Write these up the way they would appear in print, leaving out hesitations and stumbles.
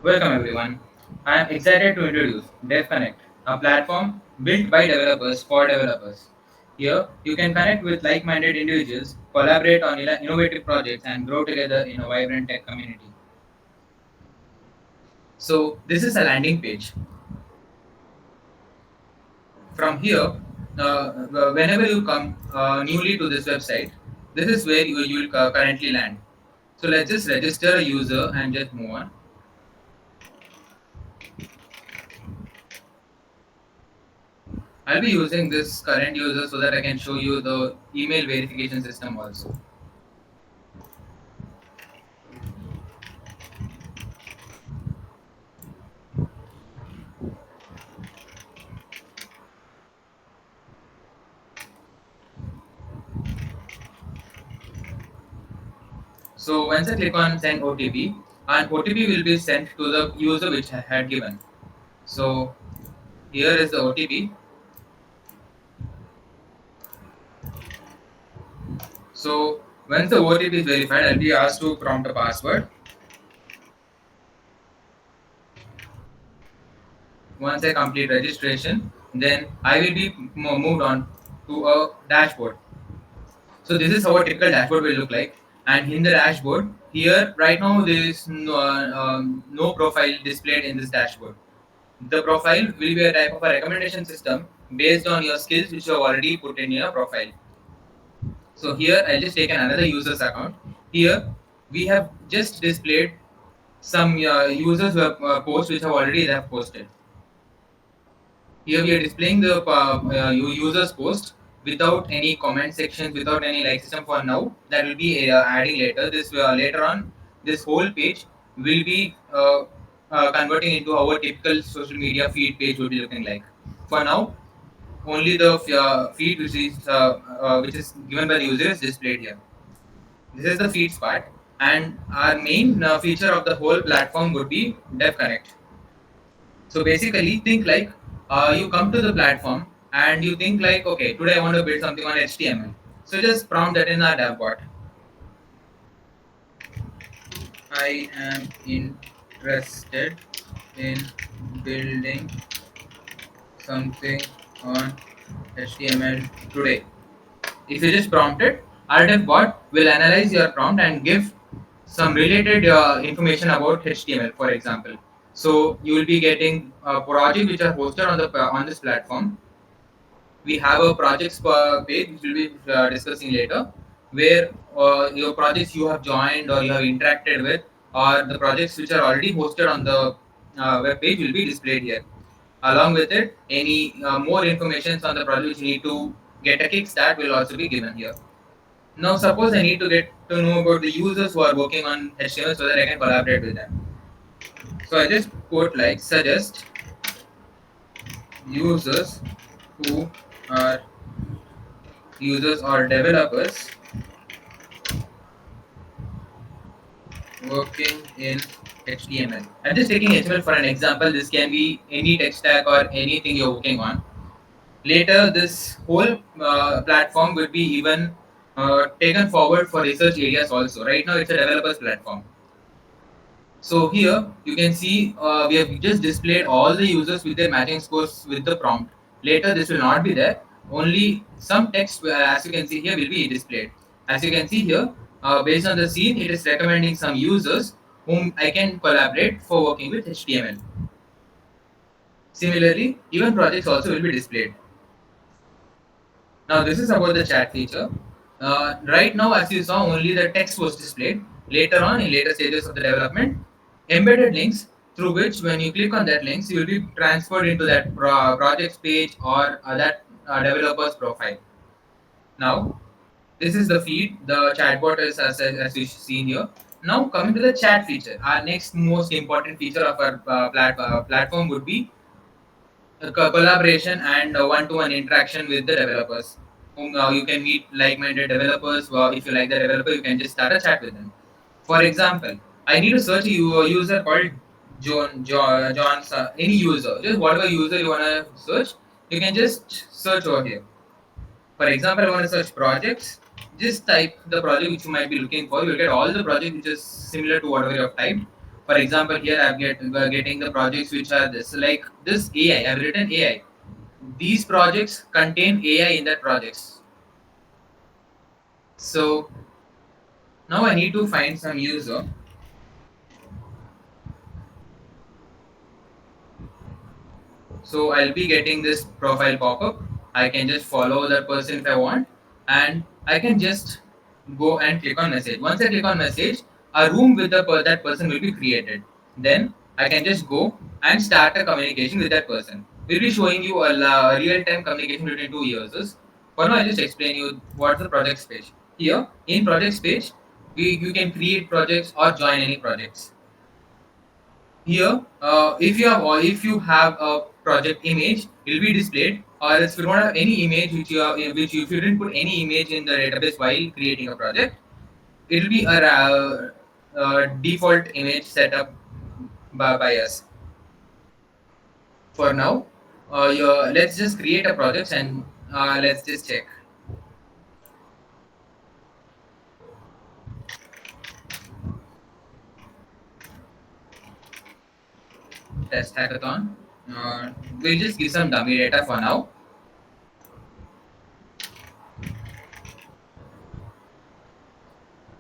Welcome everyone. I am excited to introduce DevConnect, a platform built by developers for developers. Here, you can connect with like-minded individuals, collaborate on innovative projects, and grow together in a vibrant tech community. So, this is a landing page. From here, whenever you come newly to this website, this is where you will currently land. So, let's just register a user and just move on. I'll be using this current user so that I can show you the email verification system also. So once I click on send OTP, an OTP will be sent to the user which I had given. So here is the OTP. So once the OTP is verified, I'll be asked to prompt a password. Once I complete registration, then I will be moved on to a dashboard. So this is how a typical dashboard will look like. And in the dashboard, here right now there is no profile displayed in this dashboard. The profile will be a type of a recommendation system based on your skills which you have already put in your profile. So here I'll just take another user's account. Here we have just displayed some users who have posts which have already they have posted. Here we are displaying the users post without any comment sections, without any like system for now. That will be adding later. This later on, this whole page will be converting into our typical social media feed page will be looking like. For now, only the feed which is given by the user is displayed here. This is the feeds part, and our main feature of the whole platform would be DevConnect. So basically, think like you come to the platform and you think like, okay, today I want to build something on HTML. So just prompt that in our dev bot. I am interested in building something on HTML today. If you just prompt it, our dev bot will analyze your prompt and give some related information about HTML, for example. So you will be getting projects which are hosted on this platform. We have a projects page which we'll be discussing later, where your projects you have joined or you have interacted with, or the projects which are already hosted on the web page will be displayed here. Along with it, any more information on the project which you need to get a kickstart will also be given here. Now, suppose I need to get to know about the users who are working on HTML so that I can collaborate with them. So I just put like suggest users who are users or developers working in HTML. I'm just taking HTML for an example. This can be any tech stack or anything you're working on. Later, this whole platform will be even taken forward for research areas also. Right now, it's a developers platform. So here you can see we have just displayed all the users with their matching scores with the prompt. Later this will not be there. Only some text as you can see here will be displayed. As you can see here, based on the scene, it is recommending some users whom I can collaborate for working with HTML. Similarly, even projects also will be displayed. Now this is about the chat feature. Right now, as you saw, only the text was displayed. Later on, in later stages of the development, embedded links through which when you click on that links, you will be transferred into that projects page or that developer's profile. Now, this is the feed. The chatbot is as you see here. Now coming to the chat feature, our next most important feature of our platform would be collaboration and one-to-one interaction with the developers. Whom you can meet like-minded developers. If you like the developer, you can just start a chat with them. For example, I need to search a user called John's any user, just whatever user you wanna search, you can just search over here. For example, I want to search projects. Just type the project which you might be looking for. You'll get all the projects which is similar to whatever you have typed. For example, here getting the projects which are this like this AI. I've written AI. These projects contain AI in their projects. So now I need to find some user. So I'll be getting this profile pop-up. I can just follow that person if I want, and I can just go and click on message. Once I click on message, a room with that person will be created. Then I can just go and start a communication with that person. We'll be showing you a real-time communication between two users. For now, I'll just explain you what's the projects page. Here, in projects page, you can create projects or join any projects. Here, if you have a project image, it will be displayed. Or if you don't have any image if you didn't put any image in the database while creating a project, it will be a default image set up by us. For now, let's just create a project and let's just check. Test hackathon. We'll just give some dummy data for now.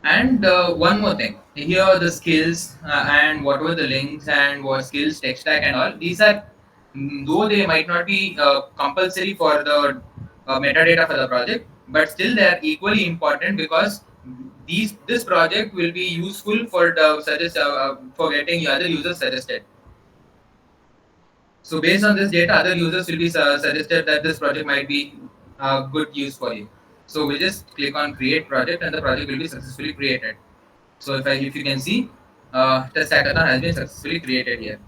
And one more thing, here are the skills and what were the links and what skills, tech stack, and all. These are, though they might not be compulsory for the metadata for the project, but still they are equally important because this project will be useful for the for getting other users suggested. So based on this data, other users will be suggested that this project might be good use for you. So we just click on create project and the project will be successfully created. So if you can see, test hackathon has been successfully created here.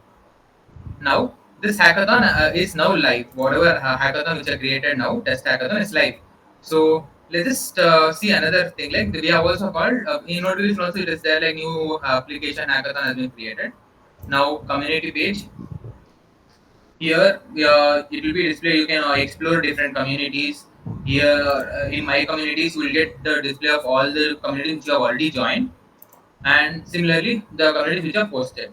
Now this hackathon is now live. Whatever hackathon which are created now, test hackathon is live. So let's just see another thing. Like we have also called in notification also it is there like new application hackathon has been created. Now community page. Here it will be displayed. You can explore different communities. Here in my communities, you will get the display of all the communities which you have already joined, and similarly the communities which are posted.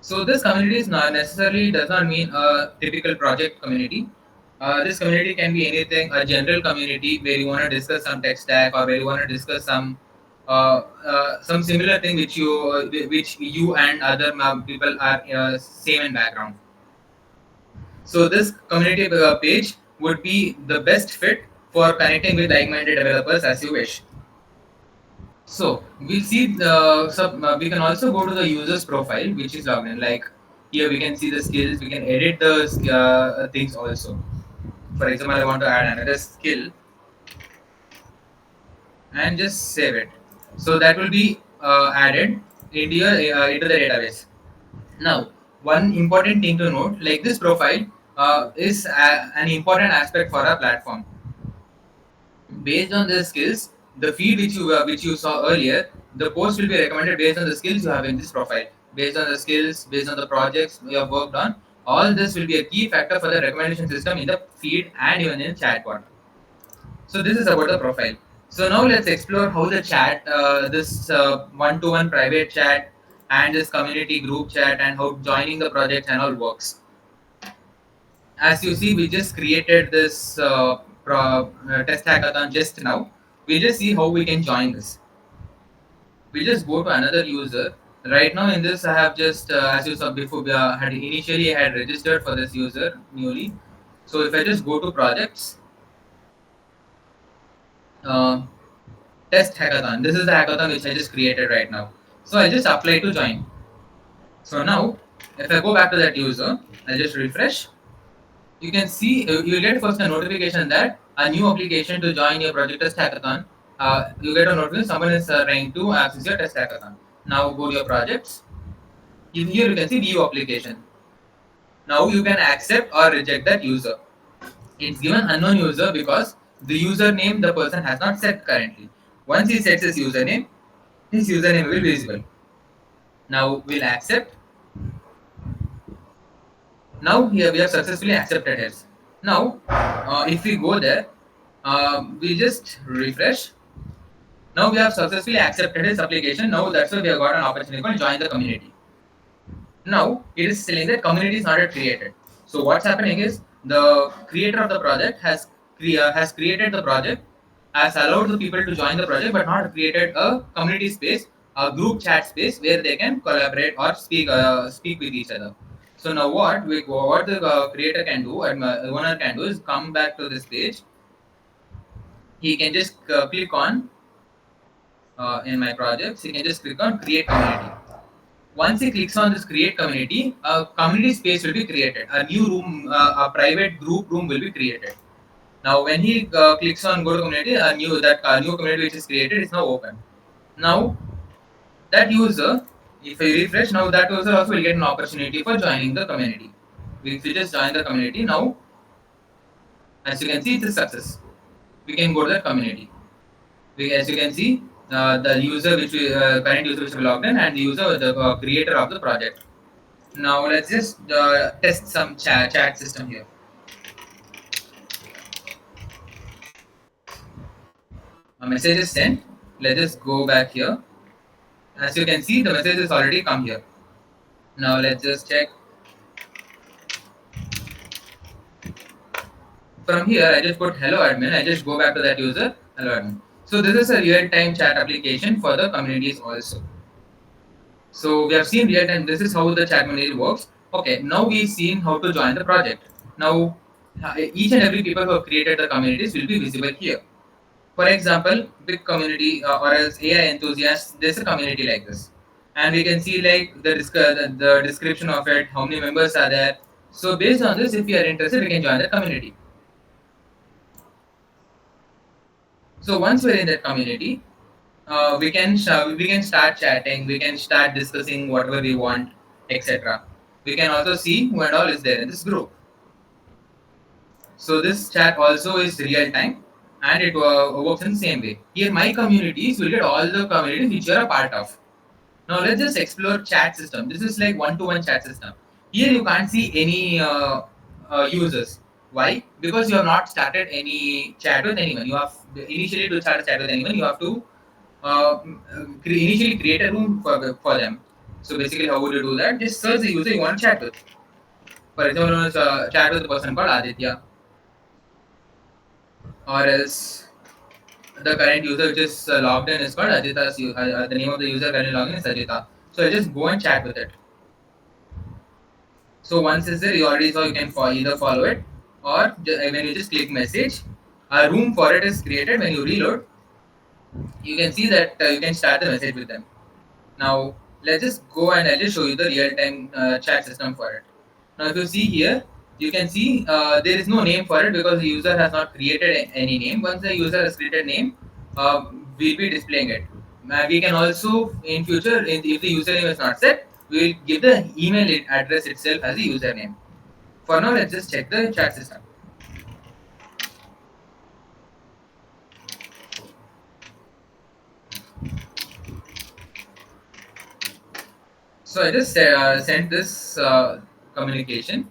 So this community is not necessarily does not mean a typical project community. This community can be anything, a general community where you want to discuss some tech stack or where you want to discuss some similar thing which you and other people are same in background. So this community page would be the best fit for connecting with like-minded developers as you wish. So we'll see we can also go to the user's profile which is logged in. Like here we can see the skills. We can edit the things also. For example, I want to add another skill and just save it. So that will be added into the database. Now, one important thing to note, like this profile is an important aspect for our platform. Based on the skills, the feed which you saw earlier, the post will be recommended based on the skills you have in this profile. Based on the skills, based on the projects you have worked on, all this will be a key factor for the recommendation system in the feed and even in chatbot. So this is about the profile. So now let's explore how the chat, this one-to-one private chat and this community group chat and how joining the project and all works. As you see, we just created this test hackathon just now. We just see how we can join this. We just go to another user. Right now in this, I have just, as you saw before, had initially I had registered for this user newly. So if I just go to projects, uh, test hackathon. This is the hackathon which I just created right now. So I just apply to join. So now, if I go back to that user, I just refresh. You can see you will get first a notification that a new application to join your project test hackathon. You get a notification someone is trying to access your test hackathon. Now go to your projects. Here you can see view application. Now you can accept or reject that user. It's given unknown user because the username the person has not set currently. Once he sets his username will be visible. Now we'll accept. Now here we have successfully accepted it. Now if we go there, we just refresh. Now we have successfully accepted his application. Now that's why we have got an opportunity to join the community. Now it is telling that community is not yet created. So what's happening is the creator of the project has created the project, has allowed the people to join the project, but not created a community space, a group chat space where they can collaborate or speak with each other. So now what the creator can do and owner can do is come back to this page. He can just click on in my projects. He can just click on create community. Once he clicks on this create community, a community space will be created. A new room, a private group room will be created. Now, when he clicks on go to community, new community which is created is now open. Now, that user, if I refresh, now that user also will get an opportunity for joining the community. If you just join the community, now, as you can see, it's a success. We can go to the community. As you can see, the user current user which we logged in, and the user, the creator of the project. Now let's just test some chat system here. A message is sent. Let's just go back here. As you can see, the message has already come here. Now let's just check. From here, I just put hello admin. I just go back to that user, hello admin. So this is a real-time chat application for the communities also. So we have seen real-time. This is how the chat manager works. Okay, now we've seen how to join the project. Now each and every people who have created the communities will be visible here. For example, big community or else AI enthusiasts, there's a community like this. And we can see like the description of it, how many members are there. So based on this, if you are interested, we can join the community. So once we're in that community, we can start chatting, we can start discussing whatever we want, etc. We can also see who and all is there in this group. So this chat also is real time, and it works in the same way. Here my communities will get all the communities which you are a part of. Now let's just explore chat system. This is like one-to-one chat system. Here you can't see any users. Why? Because you have not started any chat with anyone. You have initially to start a chat with anyone, you have to initially create a room for them. So basically, how would you do that? Just search the user you want to chat with. For example, you want to chat with a person called Aditya, or else the current user which is logged in is called Ajita. The name of the user currently logged in is Ajita. So I just go and chat with it. So once it's there, you already saw you can either follow it, or when you just click message, a room for it is created. When you reload, you can see that you can start the message with them. Now let's just go and I'll just show you the real-time chat system for it. Now if you see here, you can see there is no name for it because the user has not created any name. Once the user has created name, we'll be displaying it. We can also in future, if the username is not set, we will give the email address itself as a username. For now, let's just check the chat system. So I just sent this communication.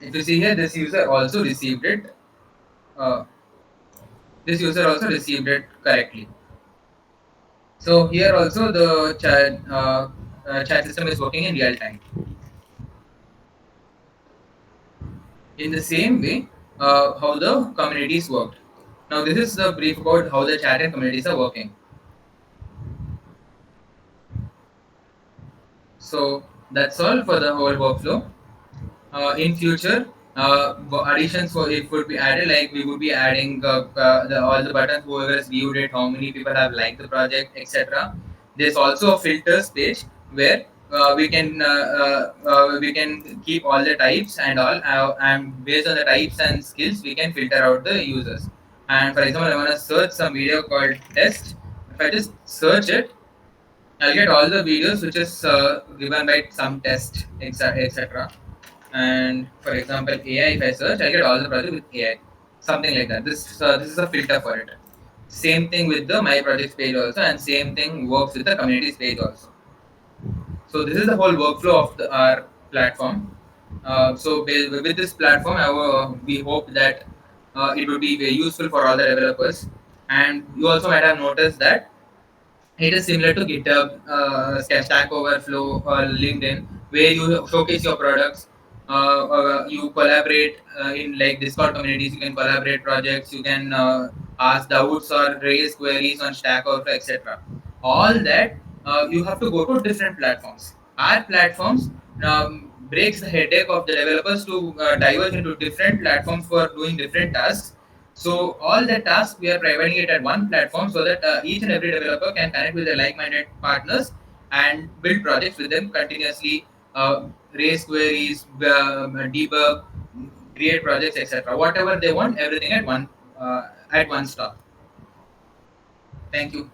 If you see here, this user also received it. This user also received it correctly. So here also the chat system is working in real time. In the same way, how the communities worked. Now this is the brief about how the chat and communities are working. So that's all for the whole workflow. In future, additions for it would be added, like we would be adding all the buttons, whoever has viewed it, how many people have liked the project, etc. There's also a filters page where we can keep all the types and all, and based on the types and skills we can filter out the users. And for example, I want to search some video called test. If I just search it, I'll get all the videos which is given by some test, etc. And for example, AI, if I search, I get all the projects with AI, something like that. This is a filter for it. Same thing with the my projects page also, and same thing works with the communities page also. So this is the whole workflow of our platform. So with this platform, we hope that it would be very useful for all the developers. And you also might have noticed that it is similar to GitHub, Stack Overflow, or LinkedIn, where you showcase your products. You collaborate in like Discord communities. You can collaborate projects. You can ask doubts or raise queries on Stack Overflow, etc. All that you have to go to different platforms. Our platforms breaks the headache of the developers to diverge into different platforms for doing different tasks. So all the tasks we are providing it at one platform so that each and every developer can connect with their like-minded partners and build projects with them continuously, raise queries, debug, create projects, etc. Whatever they want, everything at one stop. Thank you.